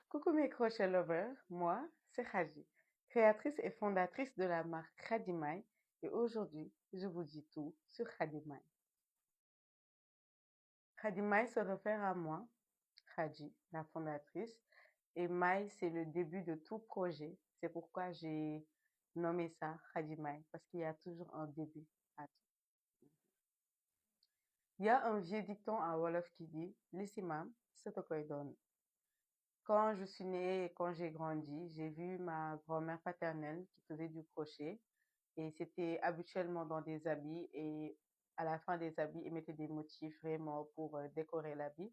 Coucou mes crochet lovers, moi c'est Khadi, créatrice et fondatrice de la marque Khadimai et aujourd'hui je vous dis tout sur Khadimai. Khadimai se réfère à moi, Khadi, la fondatrice, et Mai c'est le début de tout projet. C'est pourquoi j'ai nommé ça Khadimai parce qu'il y a toujours un début à tout. Il y a un vieux dicton en Wolof qui dit Lissimam, c'est koy donne. Quand je suis née et quand j'ai grandi, j'ai vu ma grand-mère paternelle qui faisait du crochet et c'était habituellement dans des habits et à la fin des habits, ils mettaient des motifs vraiment pour décorer l'habit.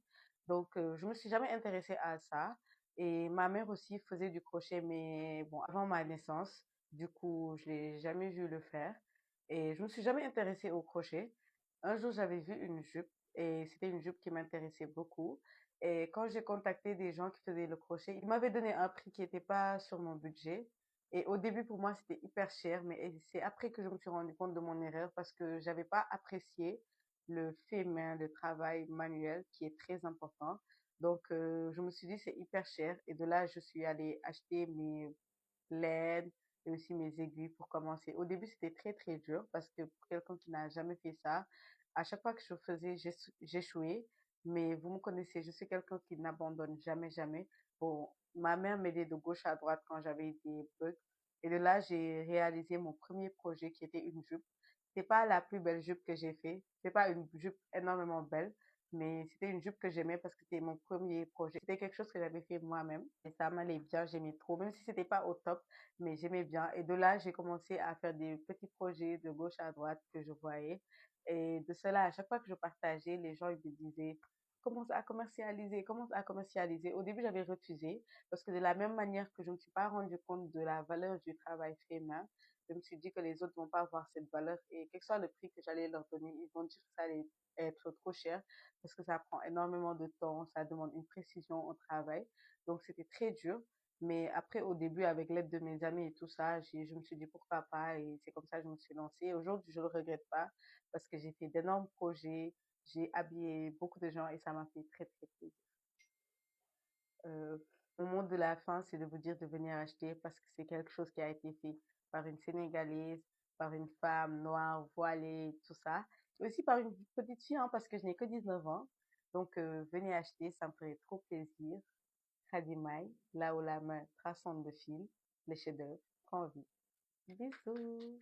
Donc, je me suis jamais intéressée à ça et ma mère aussi faisait du crochet, mais bon, avant ma naissance, du coup, je l'ai jamais vu le faire et je me suis jamais intéressée au crochet. Un jour, j'avais vu une jupe et c'était une jupe qui m'intéressait beaucoup. Et quand j'ai contacté des gens qui faisaient le crochet, ils m'avaient donné un prix qui n'était pas sur mon budget. Et au début, pour moi, c'était hyper cher, mais c'est après que je me suis rendu compte de mon erreur parce que j'avais pas apprécié le fait main, le travail manuel qui est très important. Donc, je me suis dit, c'est hyper cher. Et de là, je suis allée acheter mes laine et aussi mes aiguilles pour commencer. Au début, c'était très, très dur parce que pour quelqu'un qui n'a jamais fait ça, à chaque fois que je faisais, j'échouais. Mais vous me connaissez, je suis quelqu'un qui n'abandonne jamais, jamais. Bon, ma mère m'aidait de gauche à droite quand j'avais des bugs. Et de là, j'ai réalisé mon premier projet qui était une jupe. C'est pas la plus belle jupe que j'ai fait. C'est pas une jupe énormément belle, mais c'était une jupe que j'aimais parce que c'était mon premier projet. C'était quelque chose que j'avais fait moi-même et ça m'allait bien, j'aimais trop, même si c'était pas au top, mais j'aimais bien. Et de là, j'ai commencé à faire des petits projets de gauche à droite que je voyais. Et de cela, à chaque fois que je partageais, les gens ils me disaient, commence à commercialiser, commence à commercialiser. Au début, j'avais refusé parce que de la même manière que je ne me suis pas rendu compte de la valeur du travail fait main, je me suis dit que les autres vont pas avoir cette valeur et quel que soit le prix que j'allais leur donner, ils vont dire que ça allait être trop cher parce que ça prend énormément de temps, ça demande une précision au travail. Donc c'était très dur. Mais après, au début, avec l'aide de mes amis et tout ça, je me suis dit pourquoi pas et c'est comme ça que je me suis lancée. Aujourd'hui, je le regrette pas parce que j'ai fait d'énormes projets, j'ai habillé beaucoup de gens et ça m'a fait très, très plaisir. Euh, Mon mot de la fin, c'est de vous dire de venir acheter parce que c'est quelque chose qui a été fait par une Sénégalaise, par une femme noire, voilée, tout ça. Et aussi par une petite fille, hein, parce que je n'ai que 19 ans. Donc, venez acheter, ça me ferait trop plaisir. Khadimai, là où la main traçante de fil, les chefs-d'œuvre qu'on vit. Bisous!